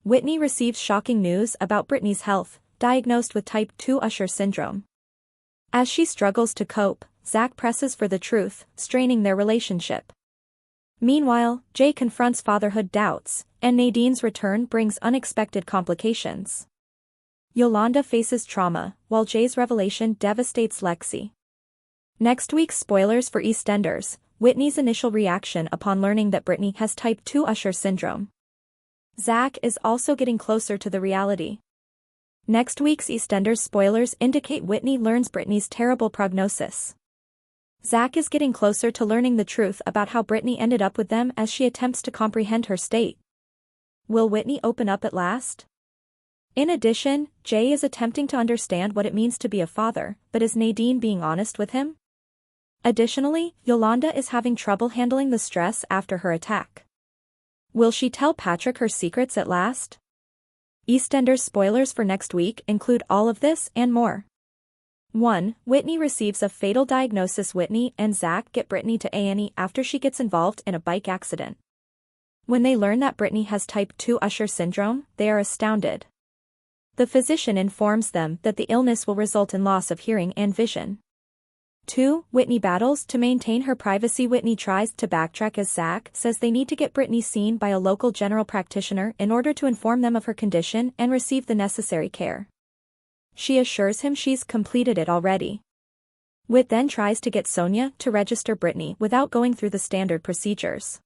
Whitney receives shocking news about Britney's health, diagnosed with type 2 Usher Syndrome. As she struggles to cope, Zack presses for the truth, straining their relationship. Meanwhile, Jay confronts fatherhood doubts, and Nadine's return brings unexpected complications. Yolanda faces trauma, while Jay's revelation devastates Lexi. Next week's spoilers for Eastenders, Whitney's initial reaction upon learning that Britney has type 2 Usher Syndrome. Zack is also getting closer to the reality. Next week's Eastenders spoilers indicate Whitney learns Britney's terrible prognosis. Zack is getting closer to learning the truth about how Britney ended up with them as she attempts to comprehend her state. Will Whitney open up at last? In addition, Jay is attempting to understand what it means to be a father, but is Nadine being honest with him? Additionally, Yolanda is having trouble handling the stress after her attack. Will she tell Patrick her secrets at last? EastEnders spoilers for next week include all of this and more. 1. Whitney receives a fatal diagnosis. Whitney and Zack get Britney to A&E after she gets involved in a bike accident. When they learn that Britney has type 2 Usher syndrome, they are astounded. The physician informs them that the illness will result in loss of hearing and vision. 2. Whitney battles to maintain her privacy. Whitney tries to backtrack as Zack says they need to get Britney seen by a local general practitioner in order to inform them of her condition and receive the necessary care. She assures him she's completed it already. Whit then tries to get Sonia to register Britney without going through the standard procedures.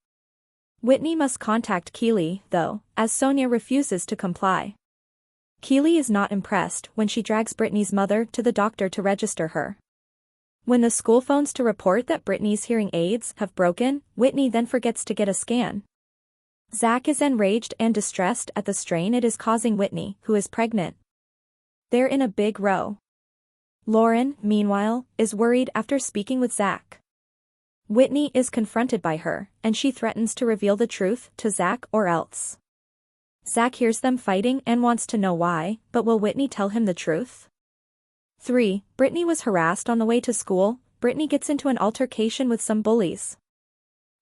Whitney must contact Keely, though, as Sonia refuses to comply. Keely is not impressed when she drags Britney's mother to the doctor to register her. When the school phones to report that Britney's hearing aids have broken, Whitney then forgets to get a scan. Zack is enraged and distressed at the strain it is causing Whitney, who is pregnant. They're in a big row. Lauren, meanwhile, is worried after speaking with Zack. Whitney is confronted by her, and she threatens to reveal the truth to Zack or else. Zack hears them fighting and wants to know why, but will Whitney tell him the truth? 3. Britney was harassed on the way to school. Britney gets into an altercation with some bullies.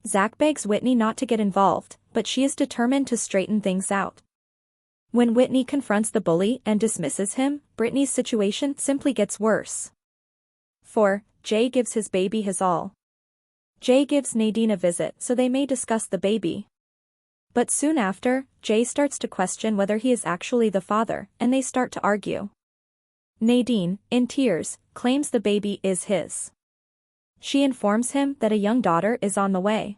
Zack begs Whitney not to get involved, but she is determined to straighten things out. When Whitney confronts the bully and dismisses him, Britney's situation simply gets worse. 4. Jay gives his baby his all. Jay gives Nadine a visit so they may discuss the baby. But soon after, Jay starts to question whether he is actually the father, and they start to argue. Nadine, in tears, claims the baby is his. She informs him that a young daughter is on the way.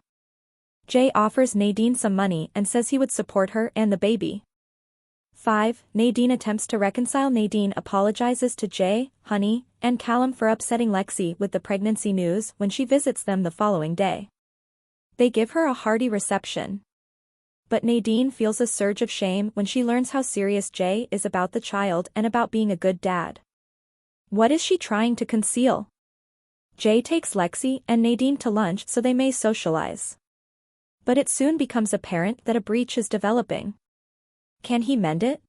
Jay offers Nadine some money and says he would support her and the baby. 5. Nadine attempts to reconcile. Nadine apologizes to Jay, Honey, and Callum for upsetting Lexi with the pregnancy news when she visits them the following day. They give her a hearty reception. But Nadine feels a surge of shame when she learns how serious Jay is about the child and about being a good dad. What is she trying to conceal? Jay takes Lexi and Nadine to lunch so they may socialize. But it soon becomes apparent that a breach is developing. Can he mend it?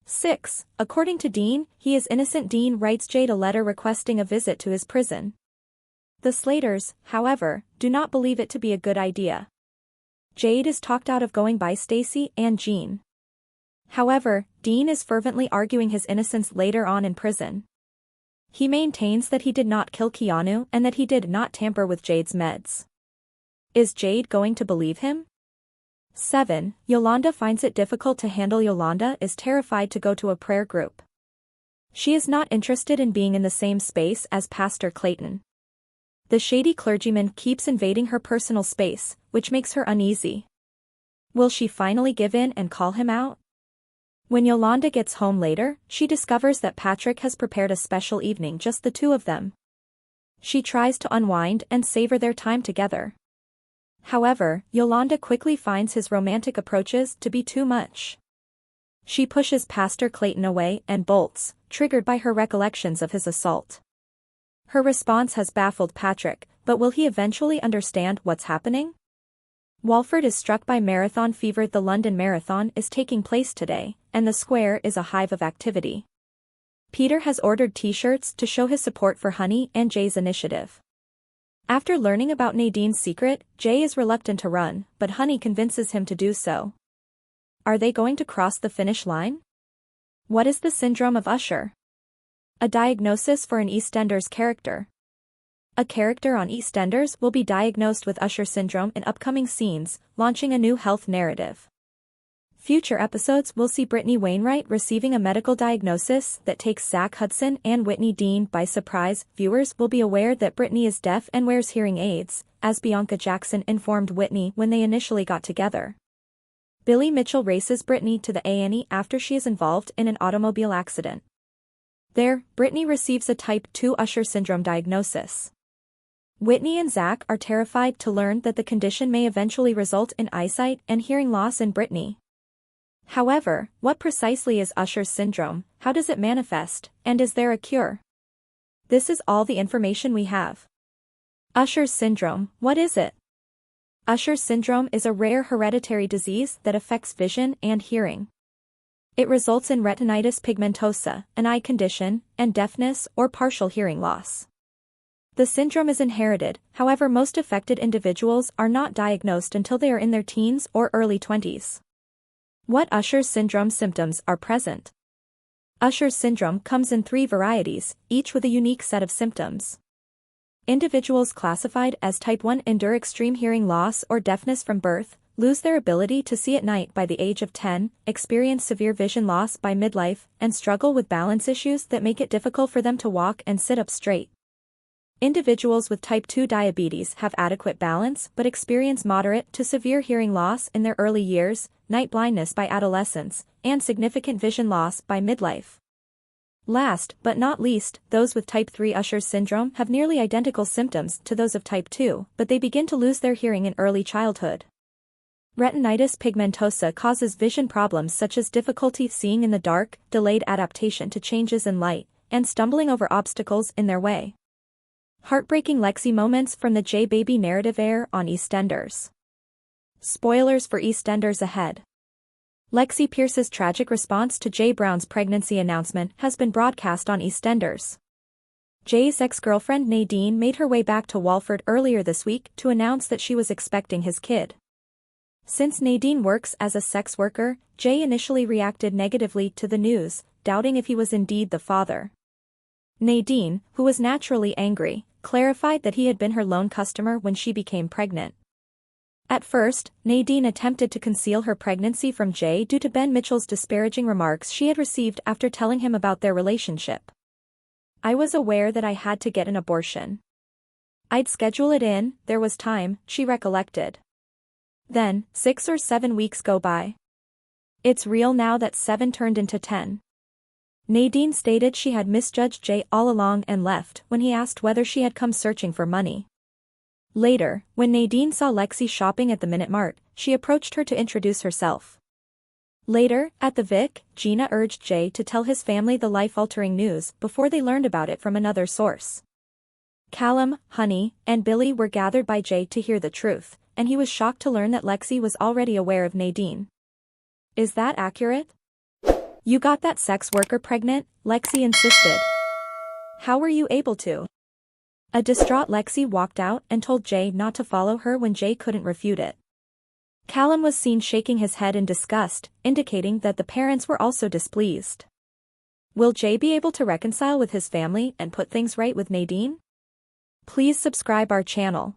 6. According to Dean, he is innocent. Dean writes Jade a letter requesting a visit to his prison. The Slaters, however, do not believe it to be a good idea. Jade is talked out of going by Stacy and Jean. However, Dean is fervently arguing his innocence later on in prison. He maintains that he did not kill Keanu and that he did not tamper with Jade's meds. Is Jade going to believe him? 7. Yolanda finds it difficult to handle. Yolanda is terrified to go to a prayer group. She is not interested in being in the same space as Pastor Clayton. The shady clergyman keeps invading her personal space, which makes her uneasy. Will she finally give in and call him out? When Yolanda gets home later, she discovers that Patrick has prepared a special evening, just the two of them. She tries to unwind and savor their time together. However, Yolanda quickly finds his romantic approaches to be too much. She pushes Pastor Clayton away and bolts, triggered by her recollections of his assault. Her response has baffled Patrick, but will he eventually understand what's happening? Walford is struck by marathon fever. The London Marathon is taking place today, and the square is a hive of activity. Peter has ordered t-shirts to show his support for Honey and Jay's initiative. After learning about Nadine's secret, Jay is reluctant to run, but Honey convinces him to do so. Are they going to cross the finish line? What is the syndrome of Usher? A diagnosis for an Eastenders character. A character on Eastenders will be diagnosed with Usher syndrome in upcoming scenes, launching a new health narrative. Future episodes will see Britney Wainwright receiving a medical diagnosis that takes Zack Hudson and Whitney Dean by surprise. Viewers will be aware that Britney is deaf and wears hearing aids, as Bianca Jackson informed Whitney when they initially got together. Billy Mitchell races Britney to the A&E after she is involved in an automobile accident. There, Britney receives a type 2 Usher syndrome diagnosis. Whitney and Zack are terrified to learn that the condition may eventually result in eyesight and hearing loss in Britney. However, what precisely is Usher syndrome, how does it manifest, and is there a cure? This is all the information we have. Usher syndrome, what is it? Usher syndrome is a rare hereditary disease that affects vision and hearing. It results in retinitis pigmentosa, an eye condition, and deafness or partial hearing loss. The syndrome is inherited, however most affected individuals are not diagnosed until they are in their teens or early 20s. What Usher syndrome symptoms are present? Usher syndrome comes in 3 varieties, each with a unique set of symptoms. Individuals classified as type 1 endure extreme hearing loss or deafness from birth, lose their ability to see at night by the age of 10, experience severe vision loss by midlife, and struggle with balance issues that make it difficult for them to walk and sit up straight. Individuals with type 2 diabetes have adequate balance but experience moderate to severe hearing loss in their early years, night blindness by adolescence, and significant vision loss by midlife. Last but not least, those with type 3 Usher syndrome have nearly identical symptoms to those of type 2, but they begin to lose their hearing in early childhood. Retinitis pigmentosa causes vision problems such as difficulty seeing in the dark, delayed adaptation to changes in light, and stumbling over obstacles in their way. Heartbreaking Lexi moments from the J Baby narrative air on Eastenders. Spoilers for Eastenders ahead. Lexi Pierce's tragic response to Jay Brown's pregnancy announcement has been broadcast on Eastenders. Jay's ex-girlfriend Nadine made her way back to Walford earlier this week to announce that she was expecting his kid. Since Nadine works as a sex worker, Jay initially reacted negatively to the news, doubting if he was indeed the father. Nadine, who was naturally angry, clarified that he had been her lone customer when she became pregnant. At first, Nadine attempted to conceal her pregnancy from Jay due to Ben Mitchell's disparaging remarks she had received after telling him about their relationship. "I was aware that I had to get an abortion. I'd schedule it in, there was time," she recollected. Then, 6 or 7 weeks go by. "It's real now that 7 turned into 10. Nadine stated she had misjudged Jay all along and left when he asked whether she had come searching for money. Later, when Nadine saw Lexi shopping at the Minute Mart, she approached her to introduce herself. Later, at the Vic, Gina urged Jay to tell his family the life-altering news before they learned about it from another source. Callum, Honey, and Billy were gathered by Jay to hear the truth, and he was shocked to learn that Lexi was already aware of Nadine. "Is that accurate? You got that sex worker pregnant?" Lexi insisted. "How were you able to?" A distraught Lexi walked out and told Jay not to follow her when Jay couldn't refute it. Callum was seen shaking his head in disgust, indicating that the parents were also displeased. Will Jay be able to reconcile with his family and put things right with Nadine? Please subscribe our channel.